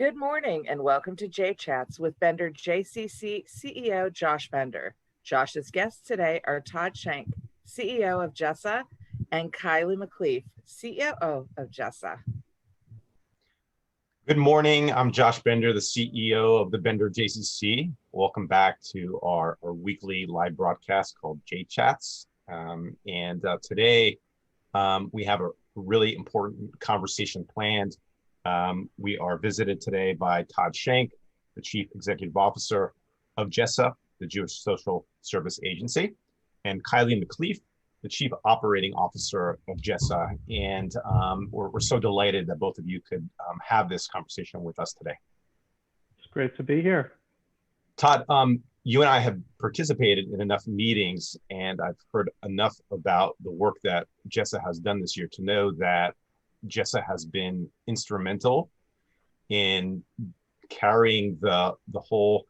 Good morning and welcome to JChats with Bender JCC CEO Josh Bender. Josh's guests today are Todd Schenk, CEO of JSSA, and Kylie McCleaf, COO of JSSA. Good morning. I'm Josh Bender, the CEO of the Bender JCC. Welcome back to our weekly live broadcast called JChats. Today we have a really important conversation planned. We are visited today by Todd Schenk, the Chief Executive Officer of JSSA, the Jewish Social Service Agency, and Kylie McCleaf, the Chief Operating Officer of JSSA. And we're so delighted that both of you could have this conversation with us today. It's great to be here. Todd, you and I have participated in enough meetings, and I've heard enough about the work that JSSA has done this year to know that JSSA has been instrumental in carrying the whole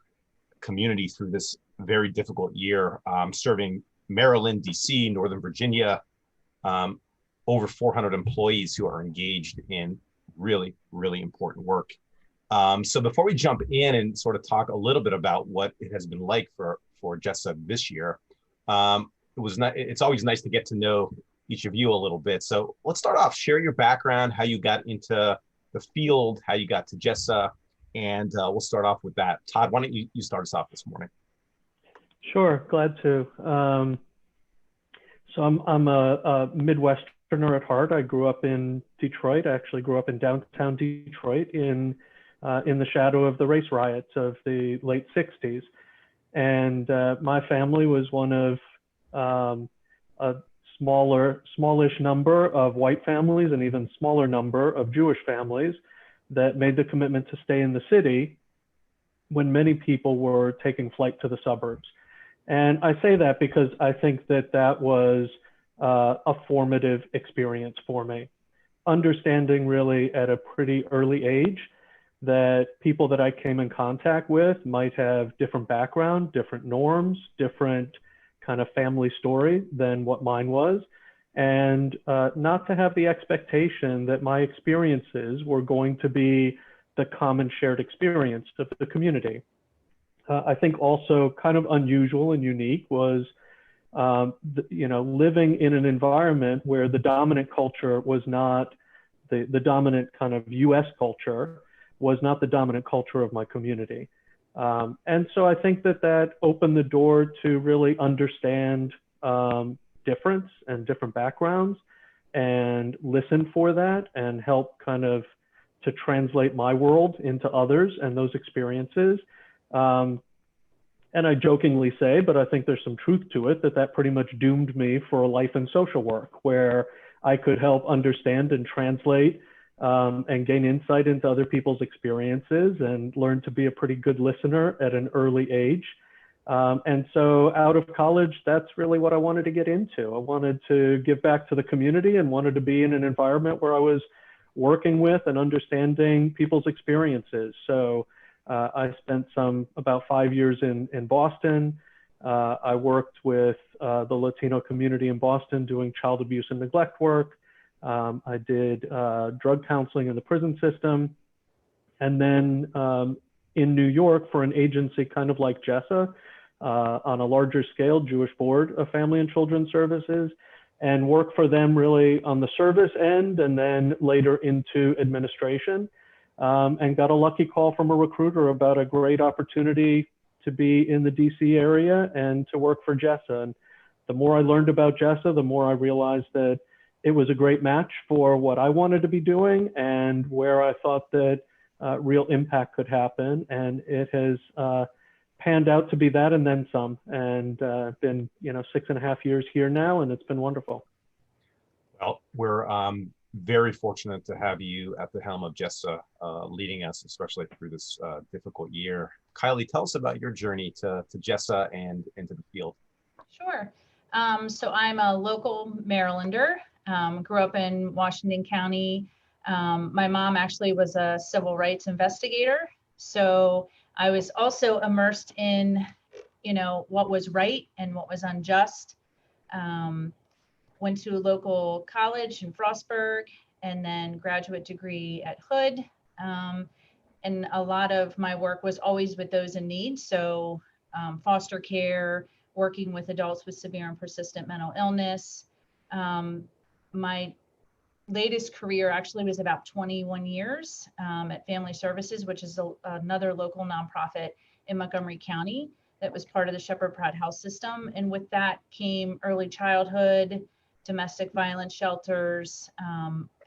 community through this very difficult year, serving Maryland, DC, Northern Virginia, over 400 employees who are engaged in really, really important work. So before we jump in and sort of talk a little bit about what it has been like for JSSA this year, it's always nice to get to know each of you a little bit. So let's start off, share your background, how you got into the field, how you got to JSSA, and we'll start off with that. Todd, why don't you start us off this morning? Sure, glad to. So I'm a Midwesterner at heart. I grew up in Detroit. I actually grew up in downtown Detroit in the shadow of the race riots of the late 60s. And my family was one of a smallish number of white families and even smaller number of Jewish families that made the commitment to stay in the city when many people were taking flight to the suburbs. And I say that because I think that that was a formative experience for me. Understanding really at a pretty early age that people that I came in contact with might have different background, different norms, different kind of family story than what mine was, and not to have the expectation that my experiences were going to be the common shared experience of the community. I think also kind of unusual and unique was, living in an environment where the dominant culture was not the dominant kind of US culture was not the dominant culture of my community. And so I think that opened the door to really understand difference and different backgrounds and listen for that and help kind of to translate my world into others and those experiences. And I jokingly say, but I think there's some truth to it, that pretty much doomed me for a life in social work where I could help understand and translate and gain insight into other people's experiences and learn to be a pretty good listener at an early age. And so out of college, that's really what I wanted to get into. I wanted to give back to the community and wanted to be in an environment where I was working with and understanding people's experiences. So I spent about 5 years in Boston. I worked with the Latino community in Boston doing child abuse and neglect work. I did drug counseling in the prison system. And then in New York for an agency kind of like JSSA, on a larger scale, Jewish Board of Family and Children's Services, and work for them really on the service end and then later into administration. And got a lucky call from a recruiter about a great opportunity to be in the DC area and to work for JSSA. And the more I learned about JSSA, the more I realized that it was a great match for what I wanted to be doing and where I thought that real impact could happen. And it has panned out to be that and then some. And been 6.5 years here now, and it's been wonderful. Well, we're very fortunate to have you at the helm of JSSA, leading us, especially through this difficult year. Kylie, tell us about your journey to JSSA and into the field. Sure. So I'm a local Marylander, grew up in Washington County. My mom actually was a civil rights investigator. So I was also immersed in, what was right and what was unjust. Went to a local college in Frostburg and then graduate degree at Hood. And a lot of my work was always with those in need. So foster care, working with adults with severe and persistent mental illness. My latest career actually was about 21 years at Family Services, which is another local nonprofit in Montgomery County that was part of the Shepherd Pratt House system. And with that came early childhood, domestic violence shelters,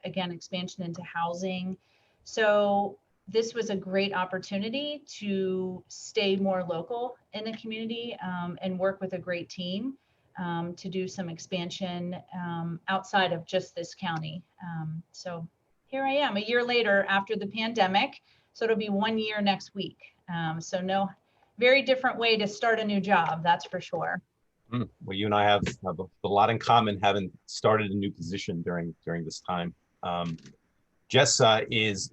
again, expansion into housing. So this was a great opportunity to stay more local in the community and work with a great team to do some expansion outside of just this county. So here I am a year later after the pandemic. So it'll be 1 year next week. So no, very different way to start a new job, that's for sure. Well, you and I have a lot in common, having started a new position during this time. JSSA is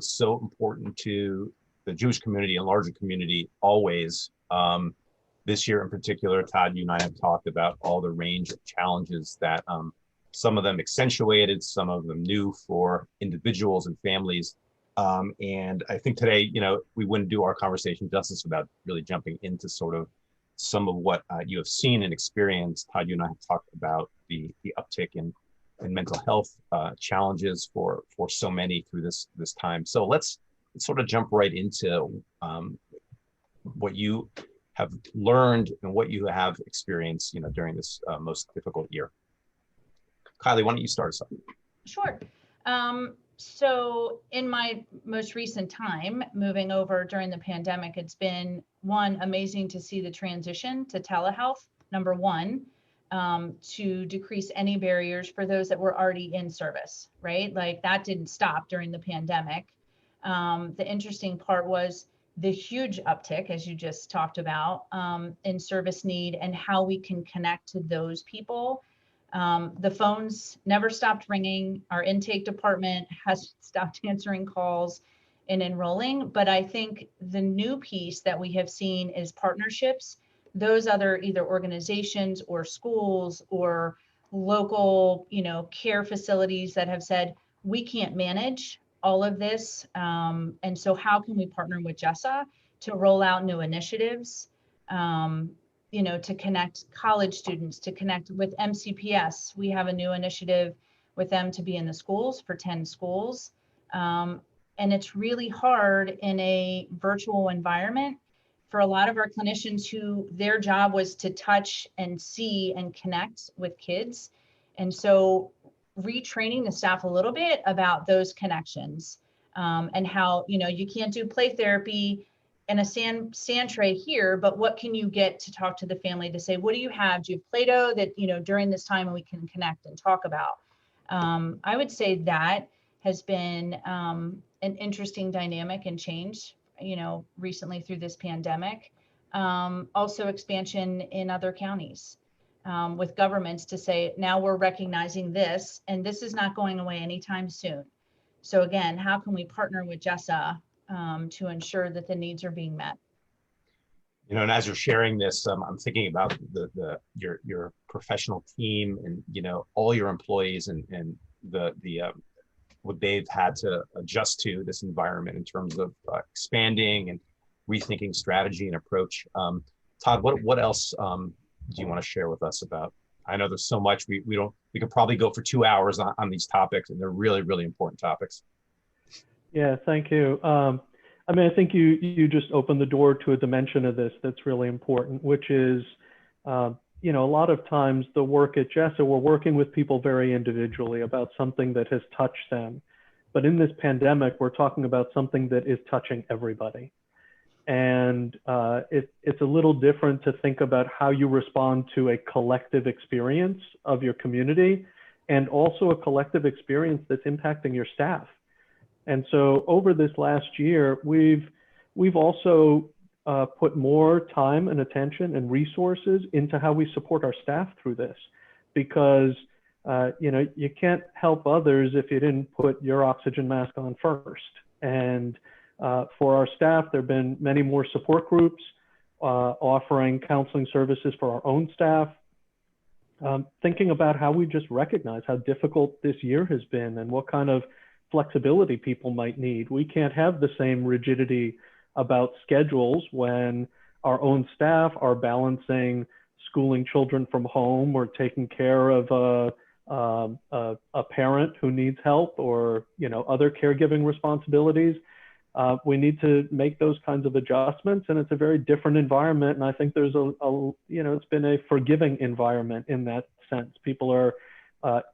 so important to the Jewish community and larger community always. This year in particular, Todd, you and I have talked about all the range of challenges that some of them accentuated, some of them new for individuals and families. And I think today, we wouldn't do our conversation justice without really jumping into sort of some of what you have seen and experienced. Todd, you and I have talked about the uptick in mental health challenges for so many through this time. So let's sort of jump right into what you have learned and what you have experienced, during this most difficult year. Kylie, why don't you start us off? Sure. So in my most recent time, moving over during the pandemic, it's been amazing to see the transition to telehealth, number one, to decrease any barriers for those that were already in service, right? Like that didn't stop during the pandemic. The interesting part was the huge uptick, as you just talked about, in service need and how we can connect to those people. The phones never stopped ringing. Our intake department has stopped answering calls and enrolling. But I think the new piece that we have seen is partnerships. Those other either organizations or schools or local, care facilities that have said, we can't manage all of this. And so how can we partner with JSSA to roll out new initiatives, to connect college students, to connect with MCPS. We have a new initiative with them to be in the schools for 10 schools. And it's really hard in a virtual environment for a lot of our clinicians who their job was to touch and see and connect with kids. And so retraining the staff a little bit about those connections and how, you can't do play therapy in a sand tray here, but what can you get to talk to the family to say, what do you have? Do you have Play-Doh that, during this time we can connect and talk about? I would say that has been an interesting dynamic and change, recently through this pandemic. Also expansion in other counties with governments to say, now we're recognizing this, and this is not going away anytime soon. So again, how can we partner with JSSA to ensure that the needs are being met? And as you're sharing this, I'm thinking about your professional team and all your employees and the what they've had to adjust to this environment in terms of expanding and rethinking strategy and approach. Todd, what else do you want to share with us about? I know there's so much we could probably go for 2 hours on these topics, and they're really, really important topics. Yeah, thank you. I think you just opened the door to a dimension of this that's really important, which is, a lot of times the work at JSSA, we're working with people very individually about something that has touched them. But in this pandemic, we're talking about something that is touching everybody. And it's a little different to think about how you respond to a collective experience of your community and also a collective experience that's impacting your staff. And so over this last year, we've also put more time and attention and resources into how we support our staff through this, because you can't help others if you didn't put your oxygen mask on first. And for our staff, there have been many more support groups offering counseling services for our own staff, thinking about how we just recognize how difficult this year has been and what kind of flexibility people might need. We can't have the same rigidity about schedules when our own staff are balancing schooling children from home or taking care of a parent who needs help, or other caregiving responsibilities. We need to make those kinds of adjustments, and it's a very different environment. And I think there's it's been a forgiving environment in that sense. People are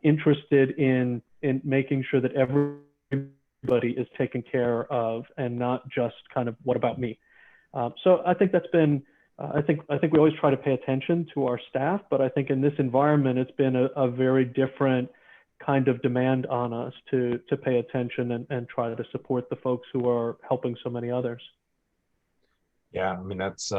interested in making sure that everybody is taken care of, and not just kind of, what about me? So I think that's been, I think we always try to pay attention to our staff, but I think in this environment, it's been a very different kind of demand on us to pay attention and try to support the folks who are helping so many others. Yeah, I mean, that's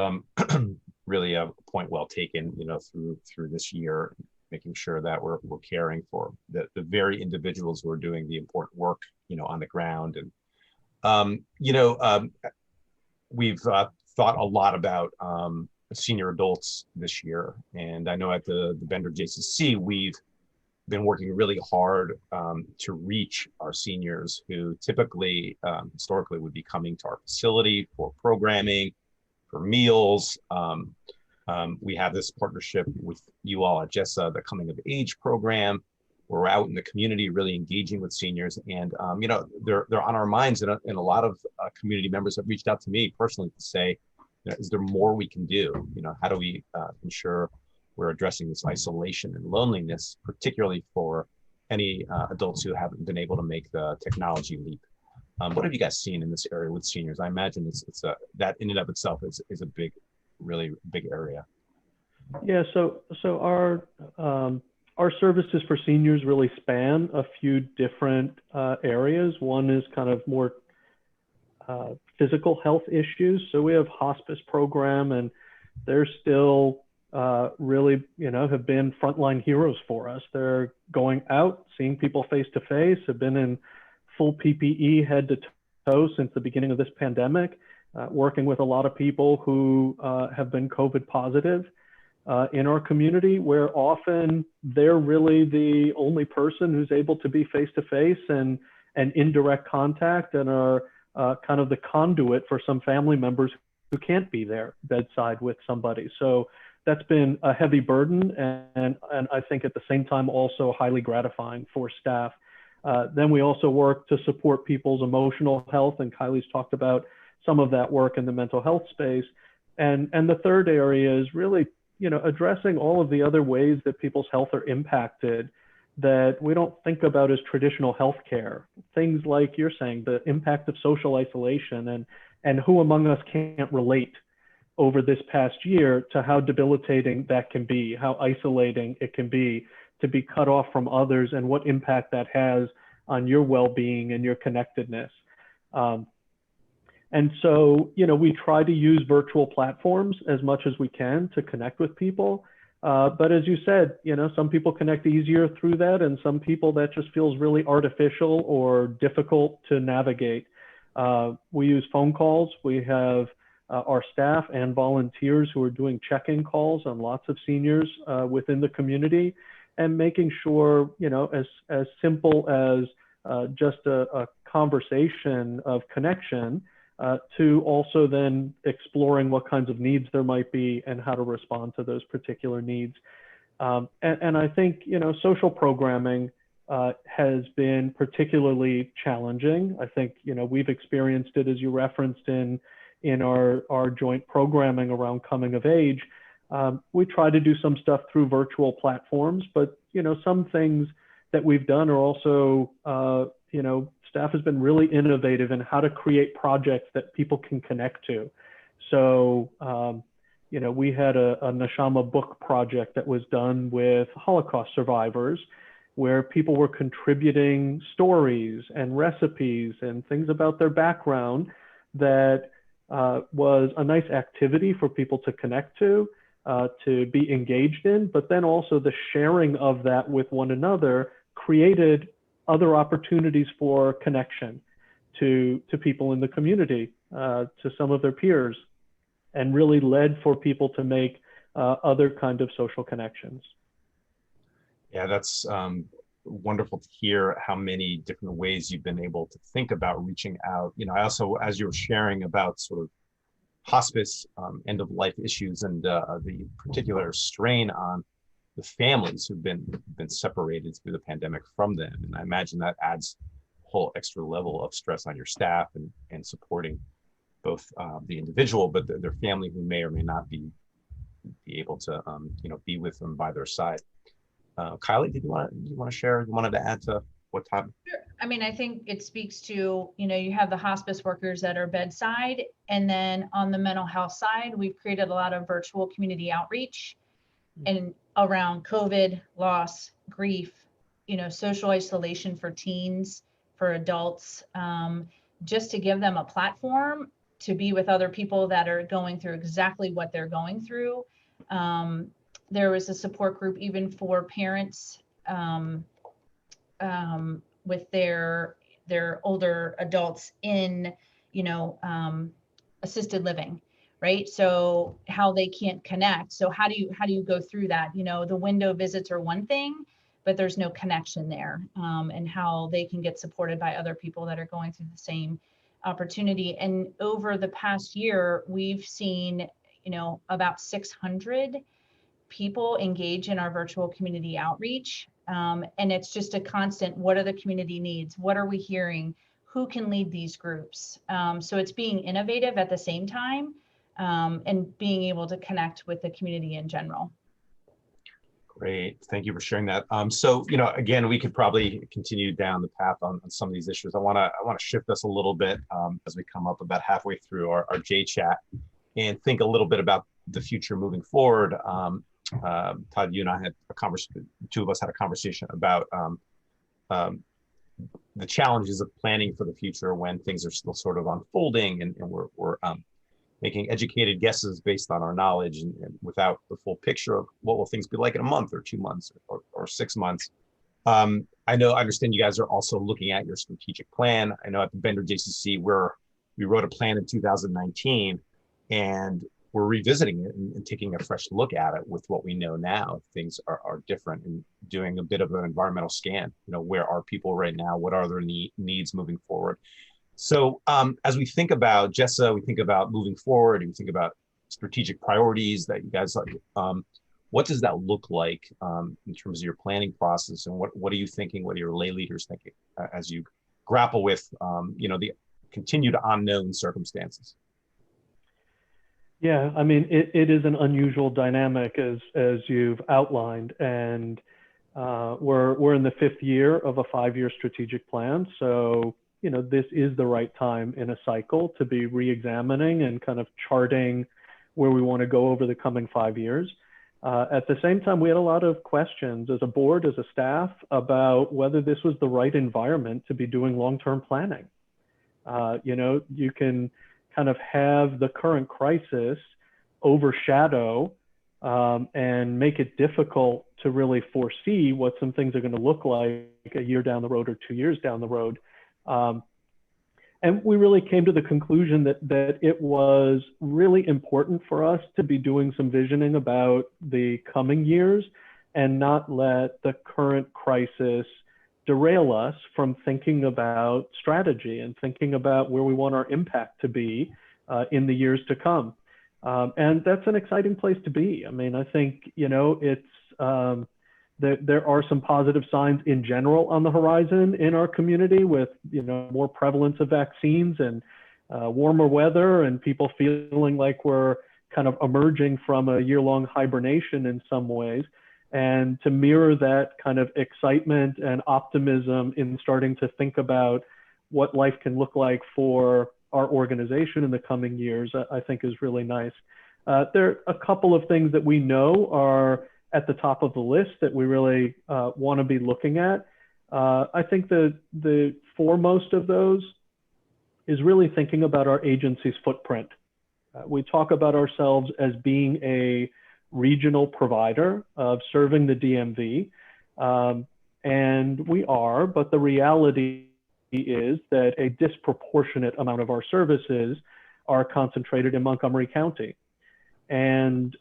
really a point well taken, through this year, making sure that we're caring for the very individuals who are doing the important work, on the ground. And, we've thought a lot about senior adults this year. And I know at the Bender JCC, we've been working really hard to reach our seniors who typically, historically, would be coming to our facility for programming, for meals. We have this partnership with you all at JSSA, the Coming of Age program. We're out in the community really engaging with seniors, and they're on our minds, and a lot of community members have reached out to me personally to say, is there more we can do? How do we ensure we're addressing this isolation and loneliness, particularly for any adults who haven't been able to make the technology leap? What have you guys seen in this area with seniors? I imagine it's that in and of itself is a really big area. Yeah, so our services for seniors really span a few different areas. One is kind of more physical health issues. So we have hospice program, and they're still really, have been frontline heroes for us. They're going out, seeing people face to face, have been in full PPE head to toe since the beginning of this pandemic, working with a lot of people who have been COVID positive in our community, where often they're really the only person who's able to be face to face and in direct contact, and are kind of the conduit for some family members who can't be there bedside with somebody. So that's been a heavy burden, and I think at the same time also highly gratifying for staff. Then we also work to support people's emotional health, and Kylie's talked about some of that work in the mental health space. And the third area is really, addressing all of the other ways that people's health are impacted that we don't think about as traditional healthcare. Things like you're saying, the impact of social isolation, and who among us can't relate over this past year to how debilitating that can be, how isolating it can be to be cut off from others, and what impact that has on your well-being and your connectedness. And so, we try to use virtual platforms as much as we can to connect with people. But as you said, some people connect easier through that, and some people that just feels really artificial or difficult to navigate. We use phone calls. We have our staff and volunteers who are doing check-in calls on lots of seniors within the community, and making sure, as simple as just a conversation of connection, to also then exploring what kinds of needs there might be and how to respond to those particular needs. And I think, social programming has been particularly challenging. I think, we've experienced it, as you referenced in our joint programming around coming of age. We try to do some stuff through virtual platforms, but, some things that we've done are also, staff has been really innovative in how to create projects that people can connect to. So, we had a Neshama book project that was done with Holocaust survivors, where people were contributing stories and recipes and things about their background that was a nice activity for people to connect to be engaged in, but then also the sharing of that with one another created other opportunities for connection to people in the community, to some of their peers, and really led for people to make other kind of social connections. Yeah, that's wonderful to hear how many different ways you've been able to think about reaching out. I also, as you were sharing about sort of hospice, end of life issues, and the particular strain on the families who've been separated through the pandemic from them. And I imagine that adds a whole extra level of stress on your staff and supporting both the individual, but their family who may or may not be able to, be with them by their side. Kylie, did you want to share? You wanted to add to what Todd? Sure. I mean, I think it speaks to, you have the hospice workers that are bedside, and then on the mental health side, we've created a lot of virtual community outreach and around COVID, loss, grief, social isolation for teens, for adults, just to give them a platform to be with other people that are going through exactly what they're going through. There was a support group even for parents with their older adults in, assisted living, right? So how they can't connect. So how do you go through that? The window visits are one thing, but there's no connection there, and how they can get supported by other people that are going through the same opportunity. And over the past year, we've seen, about 600 people engage in our virtual community outreach. And it's just a constant, what are the community needs? What are we hearing? Who can lead these groups? So it's being innovative at the same time, and being able to connect with the community in general. Great, thank you for sharing that. So, again, we could probably continue down the path on some of these issues. I want to shift us a little bit as we come up about halfway through our JChat and think a little bit about the future moving forward. Todd, you and I had a conversation, two of us had a conversation about the challenges of planning for the future when things are still sort of unfolding, and we're making educated guesses based on our knowledge and without the full picture of what will things be like in a month or 2 months or 6 months. I understand you guys are also looking at your strategic plan. I know at the Bender JCC we wrote a plan in 2019, and we're revisiting it and taking a fresh look at it with what we know now. Things are different, and doing a bit of an environmental scan. Where are people right now? What are their needs moving forward? So as we think about JSSA, we think about moving forward, and we think about strategic priorities that you guys like. What does that look like in terms of your planning process, and what are you thinking? What are your lay leaders thinking as you grapple with the continued unknown circumstances? Yeah, I mean, it is an unusual dynamic as you've outlined, and we're in the 5th year of a 5-year strategic plan. So, this is the right time in a cycle to be re-examining and kind of charting where we want to go over the coming 5 years. At the same time, we had a lot of questions as a board, as a staff, about whether this was the right environment to be doing long-term planning. You can kind of have the current crisis overshadow and make it difficult to really foresee what some things are going to look like a year down the road or 2 years down the road. And we really came to the conclusion that it was really important for us to be doing some visioning about the coming years and not let the current crisis derail us from thinking about strategy and thinking about where we want our impact to be in the years to come. And that's an exciting place to be. I mean, I think, there are some positive signs in general on the horizon in our community with, more prevalence of vaccines and warmer weather, and people feeling like we're kind of emerging from a year-long hibernation in some ways. And to mirror that kind of excitement and optimism in starting to think about what life can look like for our organization in the coming years, I think is really nice. There are a couple of things that we know are at the top of the list that we really want to be looking at. I think the foremost of those is really thinking about our agency's footprint. We talk about ourselves as being a regional provider of serving the DMV, and we are, but the reality is that a disproportionate amount of our services are concentrated in Montgomery County. And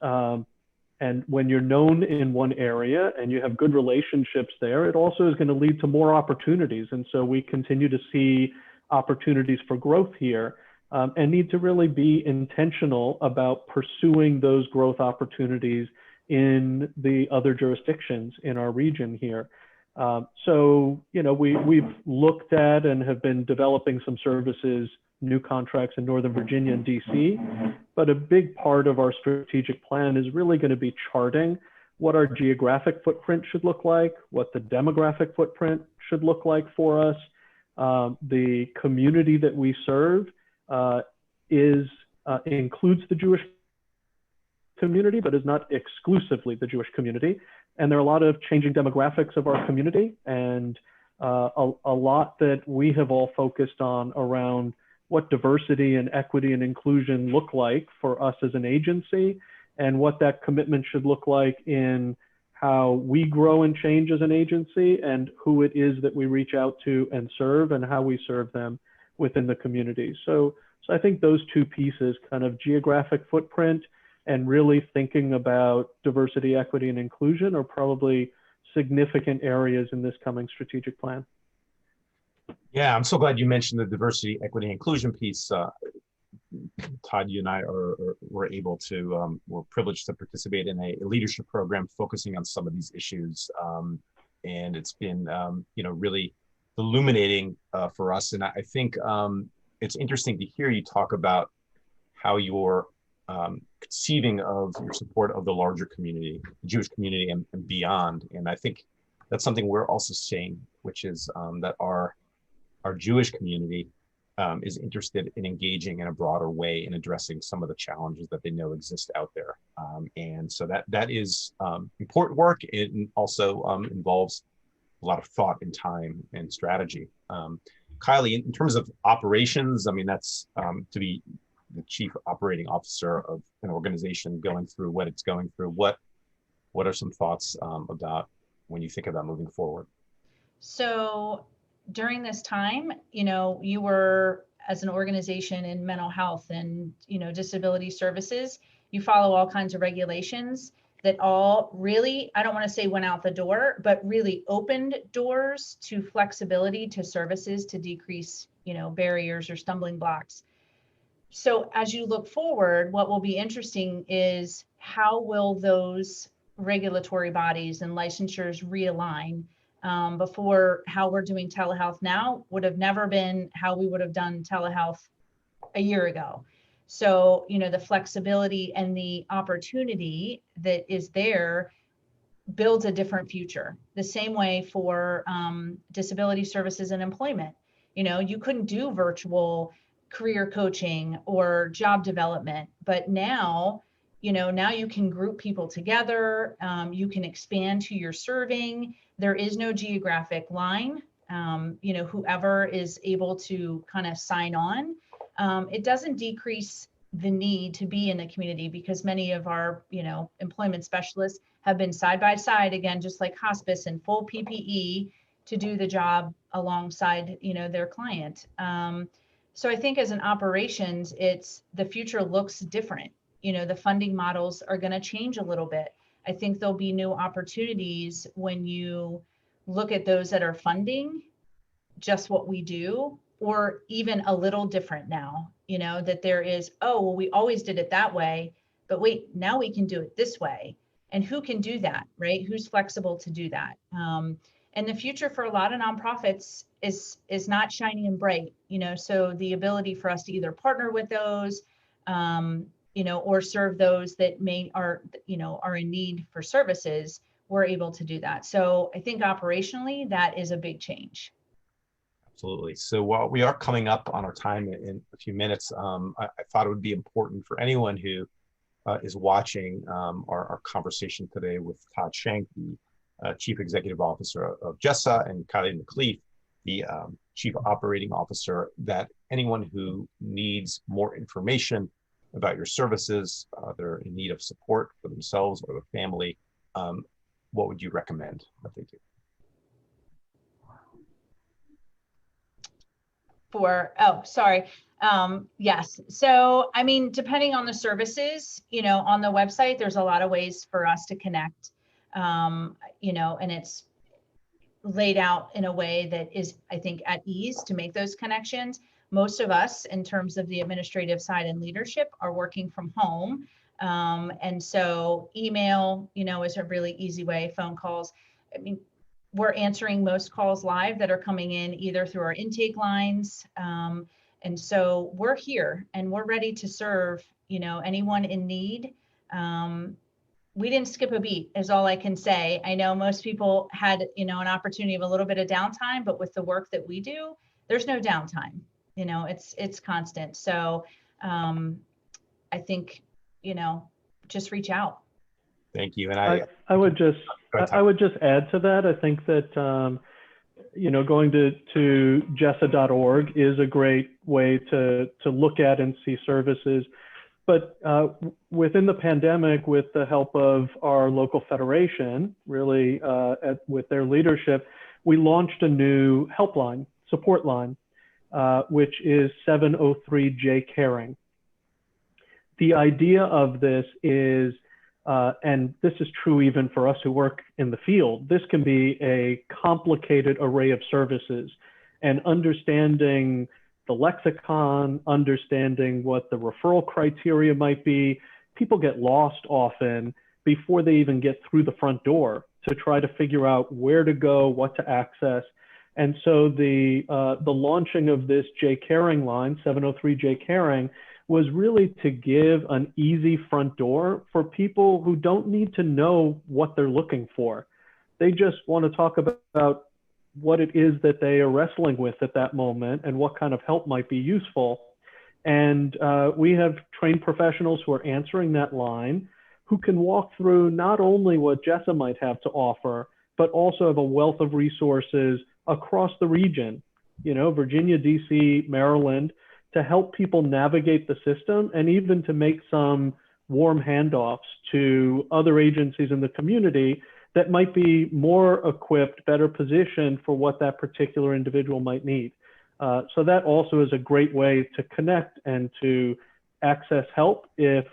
And when you're known in one area and you have good relationships there, it also is going to lead to more opportunities. And so we continue to see opportunities for growth here, and need to really be intentional about pursuing those growth opportunities in the other jurisdictions in our region here. So, we've looked at and have been developing some services, new contracts in Northern Virginia and DC, but a big part of our strategic plan is really going to be charting what our geographic footprint should look like, what the demographic footprint should look like for us. The community that we serve includes the Jewish community, but is not exclusively the Jewish community. And there are a lot of changing demographics of our community, and a lot that we have all focused on around what diversity and equity and inclusion look like for us as an agency, and what that commitment should look like in how we grow and change as an agency, and who it is that we reach out to and serve, and how we serve them within the community. So I think those two pieces, kind of geographic footprint and really thinking about diversity, equity, and inclusion, are probably significant areas in this coming strategic plan. Yeah, I'm so glad you mentioned the diversity, equity, and inclusion piece. Todd, you and I were able to, we're privileged to participate in a leadership program focusing on some of these issues. And it's been, really illuminating for us. And I think it's interesting to hear you talk about how you're conceiving of your support of the larger community, the Jewish community and beyond. And I think that's something we're also saying, which is that our Jewish community is interested in engaging in a broader way in addressing some of the challenges that they know exist out there. And so that is important work. It also involves a lot of thought and time and strategy. Kylie, in terms of operations, I mean, that's to be the chief operating officer of an organization going through what it's going through. What are some thoughts about when you think about moving forward? So during this time, you were, as an organization in mental health and, disability services, you follow all kinds of regulations that all really, I don't want to say went out the door, but really opened doors to flexibility to services to decrease, barriers or stumbling blocks. So as you look forward, what will be interesting is how will those regulatory bodies and licensures realign? Before, how we're doing telehealth now would have never been how we would have done telehealth a year ago. So, the flexibility and the opportunity that is there builds a different future. The same way for disability services and employment. You couldn't do virtual career coaching or job development, but now you can group people together. You can expand who you're serving. There is no geographic line. Whoever is able to kind of sign on, it doesn't decrease the need to be in the community, because many of our, employment specialists have been side by side, again, just like hospice, in full PPE to do the job alongside, their client. So I think as an operations, the future looks different. The funding models are going to change a little bit. I think there'll be new opportunities when you look at those that are funding just what we do, or even a little different now, that there is, we always did it that way, but wait, now we can do it this way. And who can do that, right? Who's flexible to do that? And the future for a lot of nonprofits is not shiny and bright, so the ability for us to either partner with those, or serve those that are in need for services, we're able to do that. So I think operationally, that is a big change. Absolutely. So while we are coming up on our time in a few minutes, I thought it would be important for anyone who is watching our conversation today with Todd Schenk, the Chief Executive Officer of JSSA, and Kylie McCleaf, the Chief Operating Officer, that anyone who needs more information about your services, they're in need of support for themselves or their family, what would you recommend that they do? Oh, sorry. Yes. So, I mean, depending on the services, on the website, there's a lot of ways for us to connect, and it's laid out in a way that is, I think, at ease to make those connections. Most of us, in terms of the administrative side and leadership, are working from home. And so email, is a really easy way, phone calls. I mean, we're answering most calls live that are coming in either through our intake lines. And so we're here and we're ready to serve, anyone in need. We didn't skip a beat is all I can say. I know most people had, an opportunity of a little bit of downtime, but with the work that we do, there's no downtime. It's constant. So I think, just reach out. Thank you. And I would just add to that. I think that going to JSSA.org is a great way to look at and see services. But within the pandemic, with the help of our local federation, really with their leadership, we launched a new helpline, support line, which is 703-J-Caring. The idea of this is, and this is true even for us who work in the field, this can be a complicated array of services, and understanding the lexicon, understanding what the referral criteria might be. People get lost often before they even get through the front door to try to figure out where to go, what to access. And so the launching of this J-Caring line, 703-J-Caring, was really to give an easy front door for people who don't need to know what they're looking for. They just want to talk about what it is that they are wrestling with at that moment and what kind of help might be useful. And we have trained professionals who are answering that line, who can walk through not only what JSSA might have to offer, but also have a wealth of resources across the region, Virginia, DC, Maryland, to help people navigate the system and even to make some warm handoffs to other agencies in the community that might be more equipped, better positioned for what that particular individual might need. So that also is a great way to connect and to access help if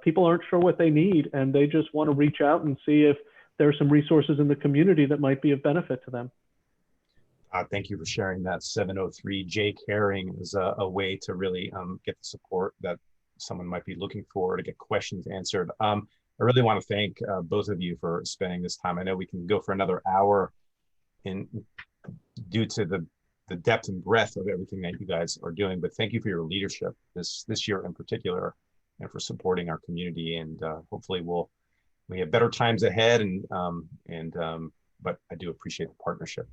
people aren't sure what they need and they just want to reach out and see if there are some resources in the community that might be of benefit to them. Thank you for sharing that. 703-J-Caring is a way to really get the support that someone might be looking for to get questions answered. I really want to thank both of you for spending this time. I know we can go for another hour due to the depth and breadth of everything that you guys are doing, but thank you for your leadership this year in particular and for supporting our community. And hopefully we have better times ahead. But I do appreciate the partnership.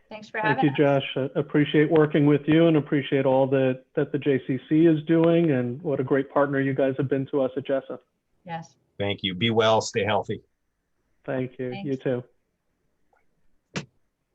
Thanks for having us. Thank you, Josh. I appreciate working with you and appreciate all that the JCC is doing and what a great partner you guys have been to us at JSSA. Yes. Thank you. Be well, stay healthy. Thank you. Thanks. You too.